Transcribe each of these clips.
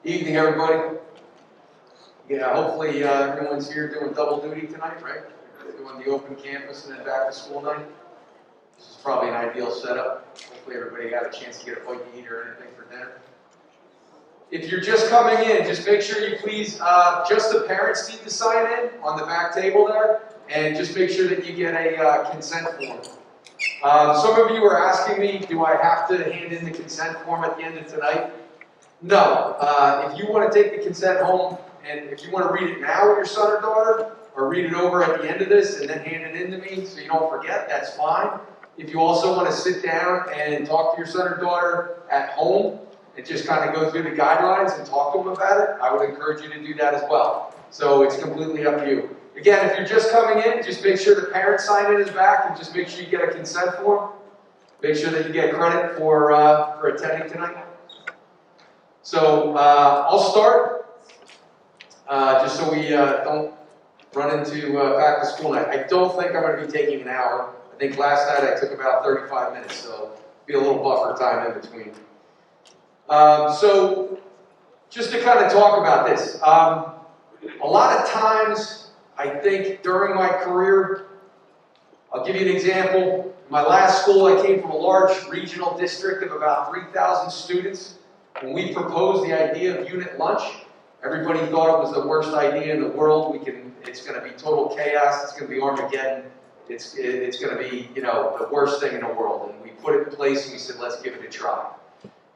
Evening, everybody. Yeah, hopefully everyone's here doing double duty tonight, right? Doing the open campus and then back to school night. This is probably an ideal setup. Hopefully everybody had a chance to get a bite to eat or anything for dinner. If you're just coming in, just make sure you please, just the parents need to sign in on the back table there, and just make sure that you get a consent form. Some of you are asking me, do I have to hand in the consent form at the end of tonight? No. If you want to take the consent home, and if you want to read it now with your son or daughter, or read it over at the end of this and then hand it in to me so you don't forget, that's fine. If you also want to sit down and talk to your son or daughter at home and just kind of go through the guidelines and talk to them about it, I would encourage you to do that as well. So it's completely up to you. Again, if you're just coming in, just make sure the parents sign in his back and just make sure you get a consent form. Make sure that you get credit for attending tonight. So I'll start, just so we don't run into back to school night. I don't think I'm going to be taking an hour. I think last night I took about 35 minutes, so be a little buffer time in between. So just to kind of talk about this, a lot of times I think during my career, I'll give you an example. In my last school, I came from a large regional district of about 3,000 students. When we proposed the idea of unit lunch, everybody thought it was the worst idea in the world. It's going to be total chaos. It's going to be Armageddon. It's going to be, the worst thing in the world. And we put it in place and we said, let's give it a try.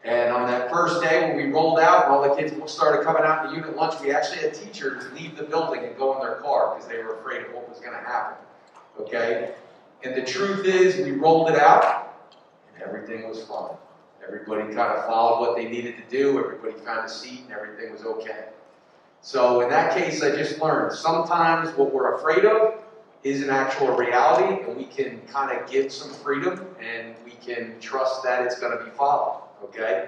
And on that first day when we rolled out and all the kids started coming out in the unit lunch, we actually had teachers leave the building and go in their car because they were afraid of what was going to happen. Okay? And the truth is, we rolled it out and everything was fine. Everybody kind of followed what they needed to do. Everybody found a seat and everything was okay. So in that case, I just learned sometimes what we're afraid of is an actual reality, and we can kind of give some freedom and we can trust that it's going to be followed. Okay?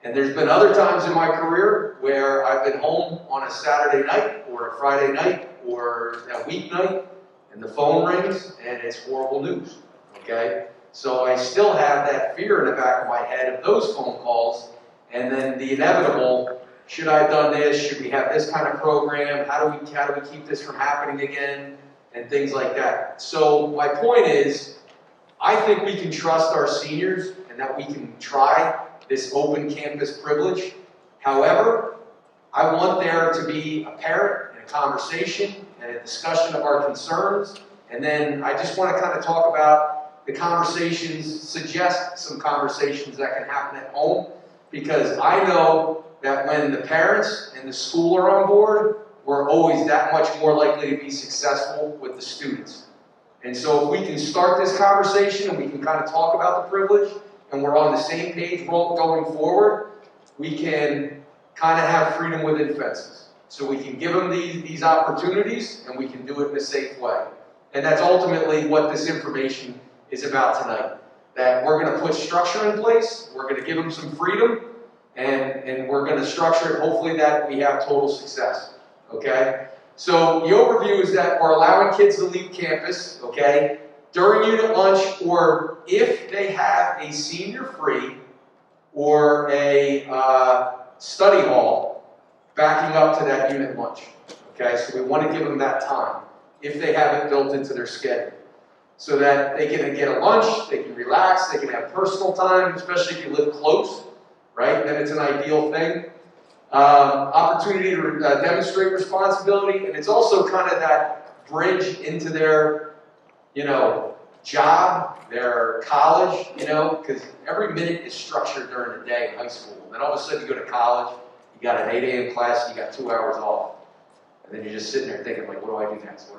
And there's been other times in my career where I've been home on a Saturday night or a Friday night or a weeknight and the phone rings and it's horrible news. Okay? So I still have that fear in the back of my head of those phone calls and then the inevitable, should I have done this? Should we have this kind of program? How do we keep this from happening again? And things like that. So my point is, I think we can trust our seniors and that we can try this open campus privilege. However, I want there to be a parent and a conversation and a discussion of our concerns. And then I just want to kind of talk about the conversations, suggest some conversations that can happen at home. Because I know that when the parents and the school are on board, we're always that much more likely to be successful with the students. And so if we can start this conversation and we can kind of talk about the privilege and we're on the same page going forward, we can kind of have freedom within fences. So we can give them these opportunities and we can do it in a safe way. And that's ultimately what this information is about tonight. That we're going to put structure in place, we're going to give them some freedom, and we're going to structure it hopefully that we have total success. Okay? So the overview is that we're allowing kids to leave campus, okay, during unit lunch, or if they have a senior free or a study hall backing up to that unit lunch. Okay, so we want to give them that time if they have it built into their schedule. So that they can get a lunch, they can relax, they can have personal time, especially if you live close, right? Then it's an ideal thing. Opportunity to demonstrate responsibility, and it's also kind of that bridge into their, job, their college, because every minute is structured during the day in high school. And then all of a sudden you go to college, you got an 8 a.m. class, you got 2 hours off. And then you're just sitting there thinking, like, what do I do next?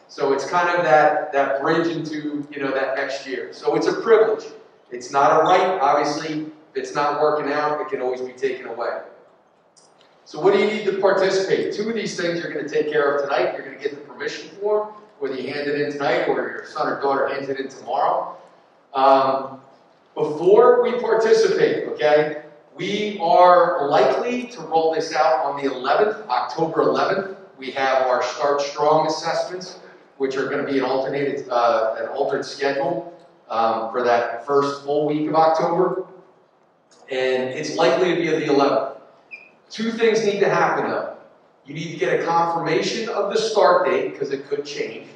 So it's kind of that bridge into, that next year. So it's a privilege. It's not a right, obviously. If it's not working out, it can always be taken away. So what do you need to participate? 2 of these things you're going to take care of tonight. You're going to get the permission form, whether you hand it in tonight or your son or daughter hands it in tomorrow. Before we participate, okay, we are likely to roll this out on the 11th, October 11th. We have our Start Strong assessments, which are going to be an altered schedule for that first full week of October. and it's likely to be the 11th. Two things need to happen though. You need to get a confirmation of the start date, because it could change,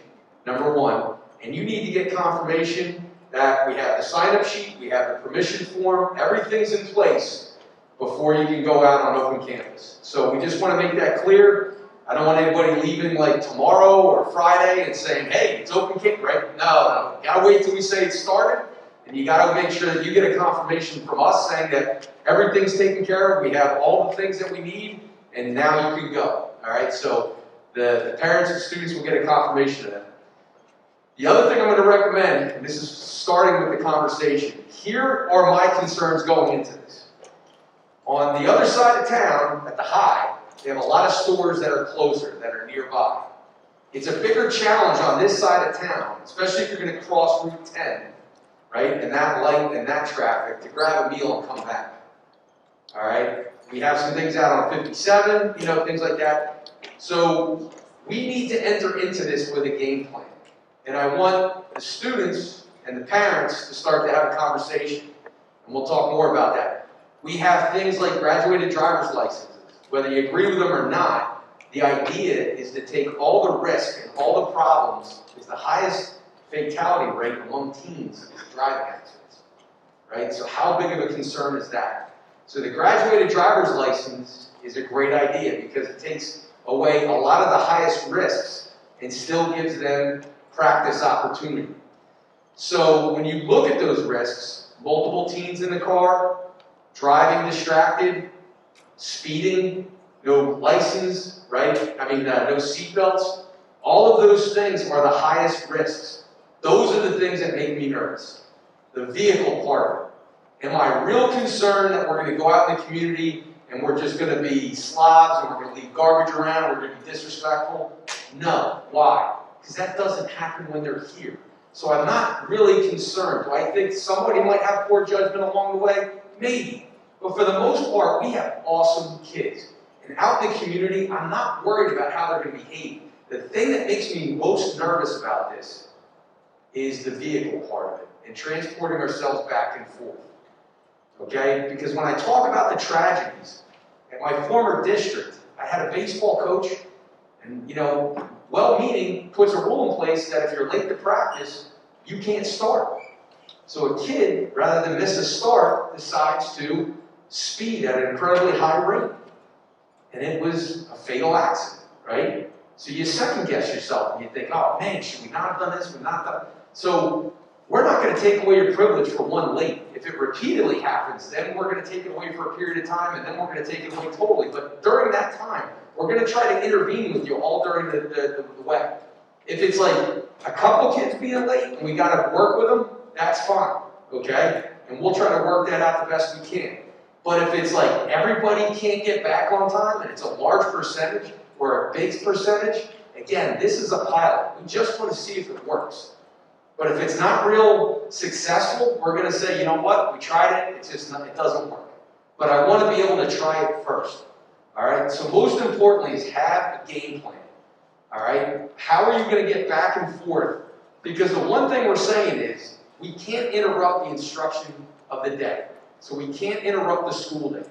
number one, and you need to get confirmation that we have the sign-up sheet, we have the permission form, everything's in place before you can go out on open campus. So we just want to make that clear. I don't want anybody leaving like tomorrow or Friday and saying, hey, it's open campus, right? No, you gotta wait till we say it started, and you gotta make sure that you get a confirmation from us saying that everything's taken care of, we have all the things that we need, and now you can go, all right? So the parents and students will get a confirmation of that. The other thing I'm going to recommend, and this is starting with the conversation, here are my concerns going into this. On the other side of town, at the high, they have a lot of stores that are closer, that are nearby. It's a bigger challenge on this side of town, especially if you're going to cross Route 10, right, and that light and that traffic, to grab a meal and come back. All right? We have some things out on 57, things like that. So we need to enter into this with a game plan. And I want the students and the parents to start to have a conversation. And we'll talk more about that. We have things like graduated driver's licenses. Whether you agree with them or not, the idea is to take all the risk and all the problems. It's the highest fatality rate among teens is driving accidents. Right? So how big of a concern is that? So the graduated driver's license is a great idea because it takes away a lot of the highest risks and still gives them practice opportunity. So when you look at those risks, multiple teens in the car, driving distracted, speeding, no license, right? No seatbelts. All of those things are the highest risks. Those are the things that make me nervous. The vehicle part of it. Am I real concerned that we're going to go out in the community and we're just going to be slobs and we're going to leave garbage around and we're going to be disrespectful? No. Why? Because that doesn't happen when they're here. So I'm not really concerned. Do I think somebody might have poor judgment along the way? Maybe. But for the most part, we have awesome kids. And out in the community, I'm not worried about how they're going to behave. The thing that makes me most nervous about this is the vehicle part of it and transporting ourselves back and forth. Okay? Because when I talk about the tragedies, at my former district, I had a baseball coach, and well-meaning, puts a rule in place that if you're late to practice, you can't start. So a kid, rather than miss a start, decides to speed at an incredibly high rate. And it was a fatal accident, right? So you second guess yourself and you think, oh man, should we not have done this? We've not done it. So we're not going to take away your privilege for one late. If it repeatedly happens, then we're going to take it away for a period of time, and then we're going to take it away totally. But during that time, we're going to try to intervene with you all during the way. If it's like a couple kids being late and we got to work with them, that's fine, okay? And we'll try to work that out the best we can. But if it's like everybody can't get back on time and it's a large percentage or a big percentage, again, this is a pilot. We just want to see if it works. But if it's not real successful, we're going to say, you know what, we tried it, it doesn't work. But I want to be able to try it first. All right, so most importantly is have a game plan. All right, how are you going to get back and forth? Because the one thing we're saying is we can't interrupt the instruction of the day. So we can't interrupt the school day.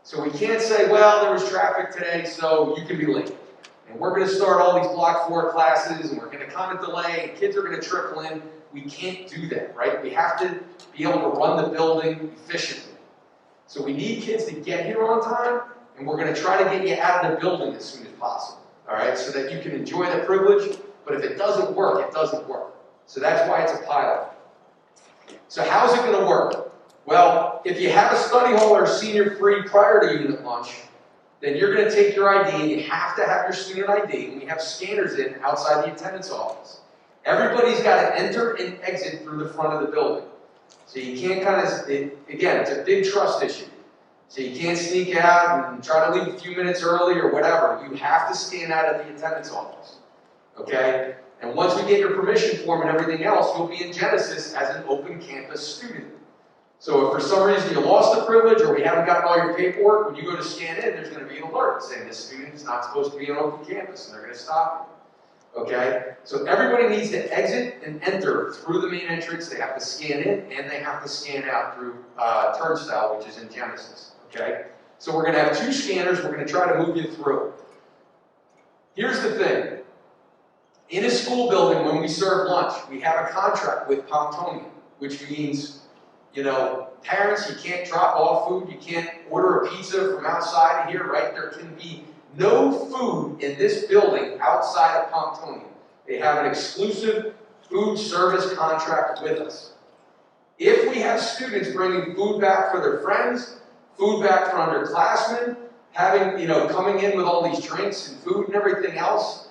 So we can't say, well, there was traffic today, so you can be late. And we're going to start all these block 4 classes, and we're going to kind of delay, and kids are going to trickle in. We can't do that, right? We have to be able to run the building efficiently. So we need kids to get here on time, and we're going to try to get you out of the building as soon as possible, all right, so that you can enjoy the privilege. But if it doesn't work, it doesn't work. So that's why it's a pilot. So how's it going to work? Well, if you have a study hall or senior free prior to unit lunch, then you're going to take your ID, and you have to have your student ID, and we have scanners in outside the attendance office. Everybody's got to enter and exit through the front of the building. So you can't again, it's a big trust issue. So you can't sneak out and try to leave a few minutes early or whatever. You have to scan out at the attendance office. Okay? And once we get your permission form and everything else, you'll be in Genesis as an open campus student. So if for some reason you lost the privilege or we haven't gotten all your paperwork, when you go to scan in, there's going to be an alert saying this student is not supposed to be on open campus, and they're going to stop Okay? So everybody needs to exit and enter through the main entrance. They have to scan in and they have to scan out through turnstile, which is in Genesis. Okay? So we're going to have 2 scanners. We're going to try to move you through. Here's the thing. In a school building, when we serve lunch, we have a contract with Pontonian, which means, you know, parents, you can't drop off food, you can't order a pizza from outside of here, right? There can be no food in this building outside of Pontonian. They have an exclusive food service contract with us. If we have students bringing food back for their friends, food back for underclassmen, having, you know, coming in with all these drinks and food and everything else,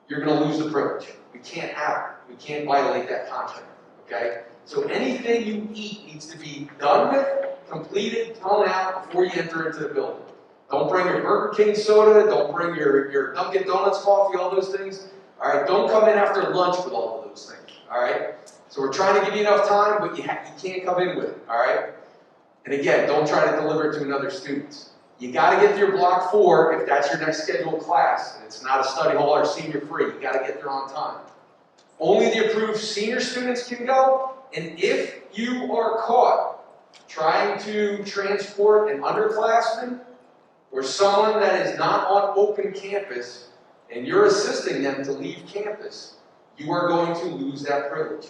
you're going to lose the privilege. We can't have it. We can't violate that contract, okay? So anything you eat needs to be done with, completed, thrown out before you enter into the building. Don't bring your Burger King soda, don't bring your Dunkin' Donuts coffee, all those things. All right, don't come in after lunch with all of those things, all right? So we're trying to give you enough time, but you can't come in with it, all right? And again, don't try to deliver it to another student. You got to get to your block 4 if that's your next scheduled class, and it's not a study hall or senior free. You got to get there on time. Only the approved senior students can go, and if you are caught trying to transport an underclassman or someone that is not on open campus, and you're assisting them to leave campus, you are going to lose that privilege.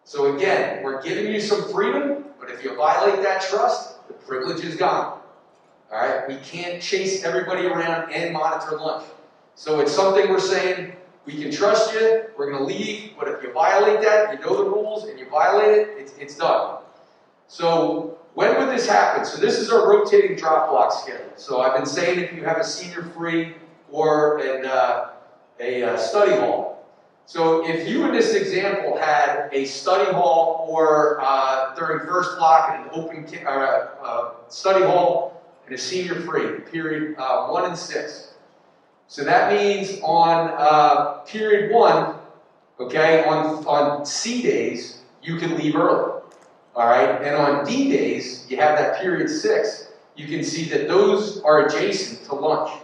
So again, we're giving you some freedom, but if you violate that trust, the privilege is gone. All right? We can't chase everybody around and monitor lunch. So it's something we're saying, we can trust you, we're going to leave, but if you violate that, you know the rules, and you violate it, it's done. So when would this happen? So this is our rotating drop block schedule. So I've been saying if you have a senior free or a study hall. So if you in this example had a study hall or during first block and an open study hall and a senior free, period 1 and 6. So that means on period 1, okay, on C days, you can leave early. All right, and on D days, you have that period 6, you can see that those are adjacent to lunch.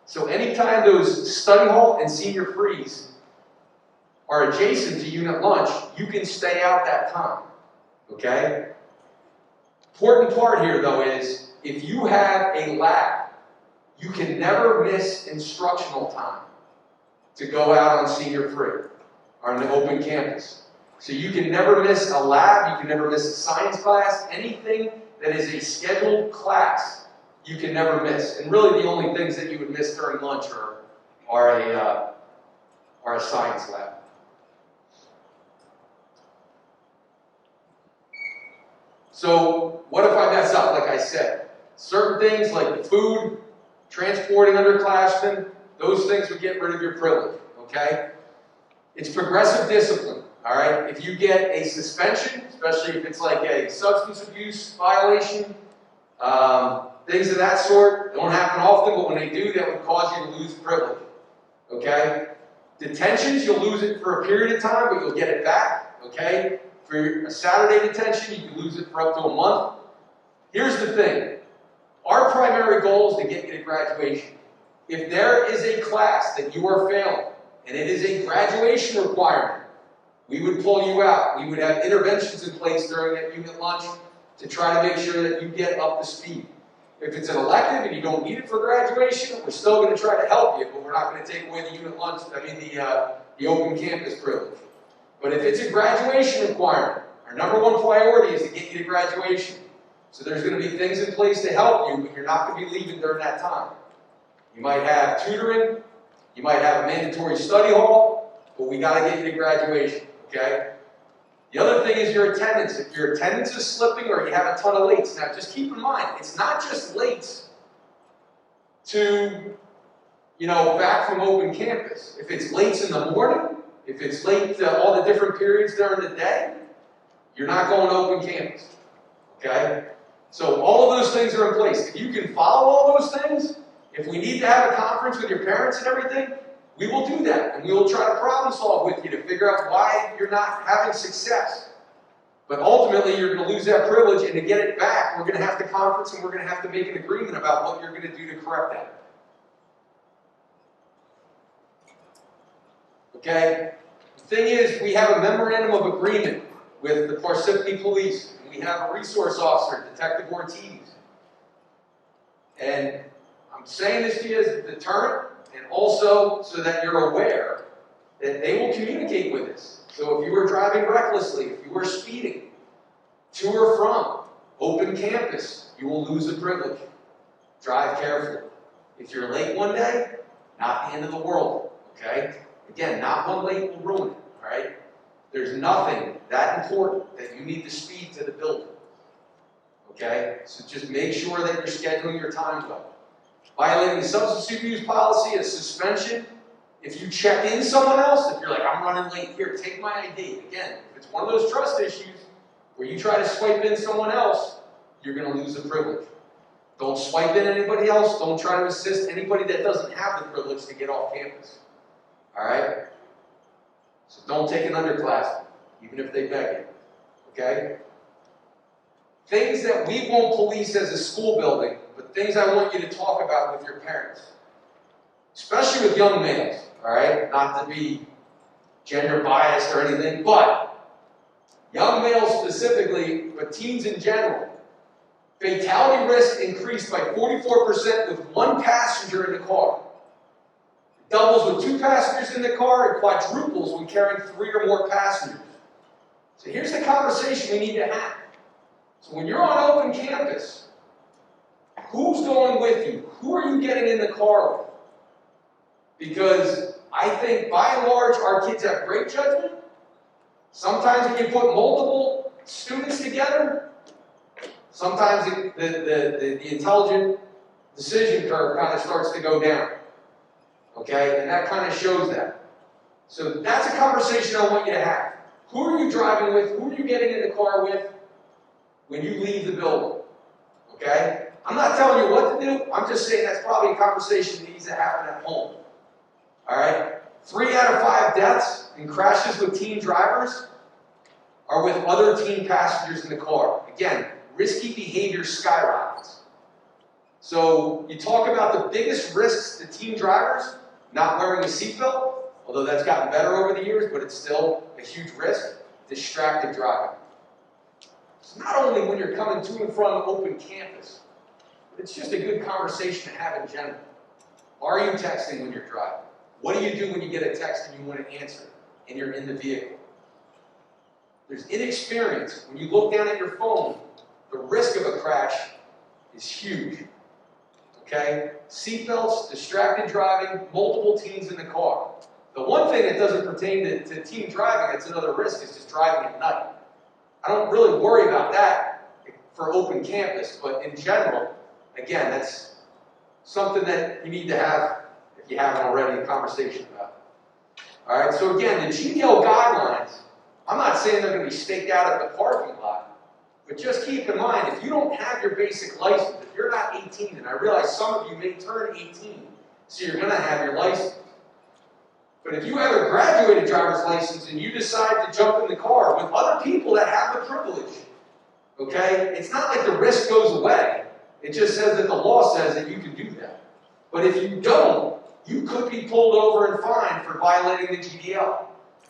So anytime those study hall and senior frees are adjacent to unit lunch, you can stay out that time, okay? Important part here, though, is if you have a lab, you can never miss instructional time to go out on senior free or on the open campus. So you can never miss a lab, you can never miss a science class, anything that is a scheduled class, you can never miss. And really the only things that you would miss during lunch are a science lab. So what if I mess up, like I said? Certain things like the food, transporting underclassmen, those things would get rid of your privilege, okay? It's progressive discipline, all right? If you get a suspension, especially if it's like a substance abuse violation, things of that sort, don't happen often, but when they do, that would cause you to lose privilege, okay? Detentions, you'll lose it for a period of time, but you'll get it back, okay? For a Saturday detention, you can lose it for up to a month. Here's the thing. Our primary goal is to get you to graduation. If there is a class that you are failing, and it is a graduation requirement, we would pull you out. We would have interventions in place during that unit lunch to try to make sure that you get up to speed. If it's an elective and you don't need it for graduation, we're still going to try to help you, but we're not going to take away the unit lunch, the open campus privilege. But if it's a graduation requirement, our number 1 priority is to get you to graduation. So there's going to be things in place to help you, but you're not going to be leaving during that time. You might have tutoring, you might have a mandatory study hall, but we got to get you to graduation, okay? The other thing is your attendance. If your attendance is slipping or you have a ton of lates, now just keep in mind, it's not just lates to, back from open campus. If it's lates in the morning, if it's late all the different periods during the day, you're not going to open campus, okay? So all of those things are in place. If you can follow all those things, if we need to have a conference with your parents and everything, we will do that. And we will try to problem solve with you to figure out why you're not having success. But ultimately, you're going to lose that privilege, and to get it back, we're going to have to conference and we're going to have to make an agreement about what you're going to do to correct that. Okay? The thing is, we have a memorandum of agreement with the Parsippany Police, and we have a resource officer, Detective Ortiz. And I'm saying this to you as a deterrent, and also so that you're aware that they will communicate with us. So if you were driving recklessly, if you were speeding, to or from open campus, you will lose a privilege. Drive carefully. If you're late one day, not the end of the world, okay? Again, not one late will ruin it, all right? There's nothing that important that you need to speed to the building, okay? So just make sure that you're scheduling your time well. Violating the substance abuse policy is suspension. If you check in someone else, if you're like, I'm running late, here, take my ID. Again, if it's one of those trust issues where you try to swipe in someone else, you're going to lose the privilege. Don't swipe in anybody else. Don't try to assist anybody that doesn't have the privilege to get off campus. All right? So don't take an underclassman, even if they beg you. Okay? Things that we won't police as a school building, but things I want you to talk about with your parents. Especially with young males, all right? Not to be gender biased or anything, but young males specifically, but teens in general. Fatality risk increased by 44% with one passenger in the car. It doubles with 2 passengers in the car and quadruples when carrying 3 or more passengers. So here's the conversation we need to have. So when you're on open campus, who's going with you? Who are you getting in the car with? Because I think by and large our kids have great judgment. Sometimes when you put multiple students together, sometimes the intelligent decision curve kind of starts to go down. Okay? And that kind of shows that. So that's a conversation I want you to have. Who are you driving with? Who are you getting in the car with when you leave the building? Okay? I'm not telling you what to do. I'm just saying that's probably a conversation that needs to happen at home. Alright? 3 out of 5 deaths in crashes with teen drivers are with other teen passengers in the car. Again, risky behavior skyrockets. So you talk about the biggest risks to teen drivers, not wearing a seatbelt, although that's gotten better over the years, but it's still a huge risk, distracted driving. So not only when you're coming to and from open campus, but it's just a good conversation to have in general. Are you texting when you're driving? What do you do when you get a text and you want to answer and you're in the vehicle? There's inexperience. When you look down at your phone, the risk of a crash is huge. Okay? Seatbelts, distracted driving, multiple teens in the car. The one thing that doesn't pertain to teen driving that's another risk is just driving at night. I don't really worry about that for open campus, but in general, again, that's something that you need to have, if you haven't already, a conversation about. All right, so again, the GDL guidelines, I'm not saying they're going to be staked out at the parking lot, but just keep in mind, if you don't have your basic license, if you're not 18, and I realize some of you may turn 18, so you're going to have your license. But if you have a graduated driver's license and you decide to jump in the car with other people that have the privilege, okay, it's not like the risk goes away. It just says that the law says that you can do that. But if you don't, you could be pulled over and fined for violating the GDL.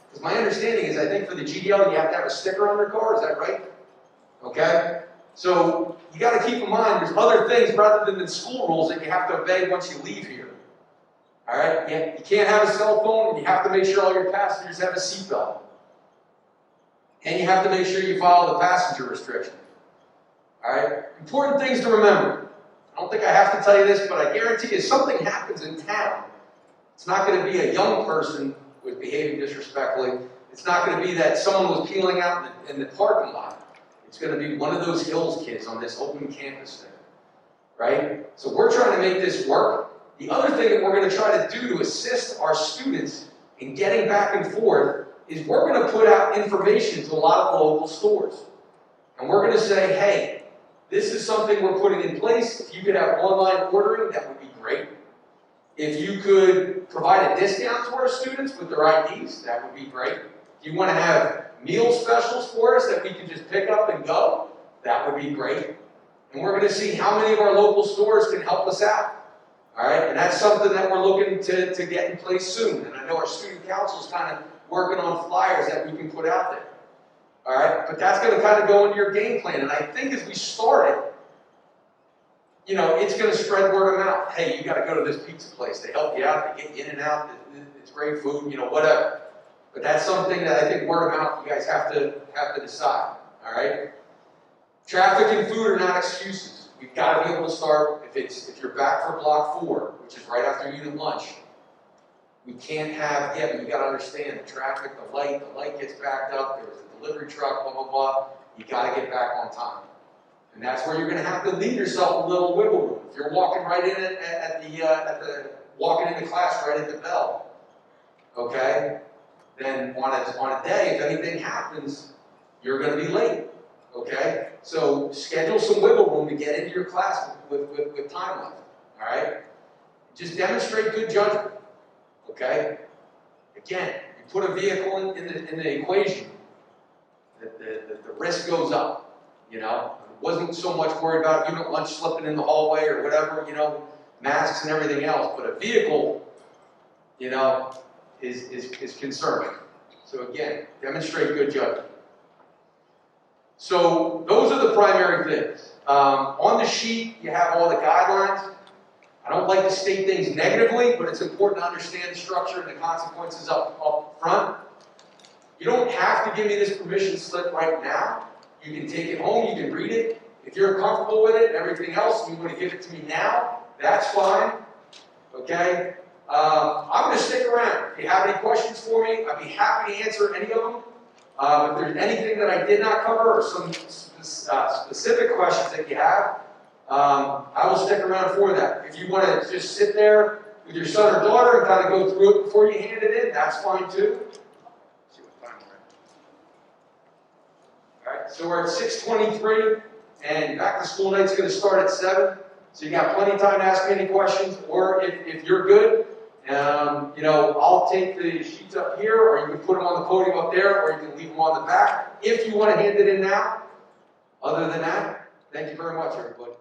Because my understanding is, I think for the GDL, you have to have a sticker on your car. Is that right? Okay? So you got to keep in mind, there's other things rather than the school rules that you have to obey once you leave here. All right? You can't have a cell phone, and you have to make sure all your passengers have a seatbelt. And you have to make sure you follow the passenger restriction. All right? Important things to remember. I don't think I have to tell you this, but I guarantee you, if something happens in town, it's not going to be a young person who is behaving disrespectfully. It's not going to be that someone was peeling out in the parking lot. It's going to be one of those Hills kids on this open campus thing. Right? So we're trying to make this work. The other thing that we're going to try to do to assist our students in getting back and forth is we're going to put out information to a lot of the local stores. And we're going to say, hey, this is something we're putting in place. If you could have online ordering, that would be great. If you could provide a discount to our students with their IDs, that would be great. If you want to have meal specials for us that we can just pick up and go, that would be great. And we're going to see how many of our local stores can help us out. All right, and that's something that we're looking to get in place soon. And I know our student council is kind of working on flyers that we can put out there. All right, but that's going to kind of go into your game plan. And I think as we start it, you know, it's going to spread word of mouth. Hey, you got to go to this pizza place. They help you out. They get you in and out. It's great food. You know, whatever. But that's something that I think word of mouth. You guys have to decide. All right. Traffic and food are not excuses. We've got to be able to start. If you're back for block 4, which is right after unit lunch, we can't have. Yeah, but you got to understand the traffic, the light gets backed up. There's a delivery truck. Blah blah blah. You got to get back on time. And that's where you're going to have to leave yourself a little wiggle room. If you're walking right in walking into class right at the bell, okay, then on a day, if anything happens, you're going to be late, okay? So schedule some wiggle room to get into your class with time left, all right? Just demonstrate good judgment, okay? Again, you put a vehicle in the equation, the risk goes up, you know? Wasn't so much worried about unit lunch slipping in the hallway or whatever, you know, masks and everything else. But a vehicle, you know, is concerning. So again, demonstrate good judgment. So those are the primary things. On the sheet, you have all the guidelines. I don't like to state things negatively, but it's important to understand the structure and the consequences up front. You don't have to give me this permission slip right now. You can take it home, you can read it. If you're comfortable with it and everything else, and you want to give it to me now, that's fine. Okay? I'm going to stick around. If you have any questions for me, I'd be happy to answer any of them. If there's anything that I did not cover or some specific questions that you have, I will stick around for that. If you want to just sit there with your son or daughter and kind of go through it before you hand it in, that's fine too. So we're at 6:23, and back to school night's going to start at 7. So you got plenty of time to ask me any questions, or if you're good, you know, I'll take the sheets up here, or you can put them on the podium up there, or you can leave them on the back if you want to hand it in now. Other than that, thank you very much, everybody.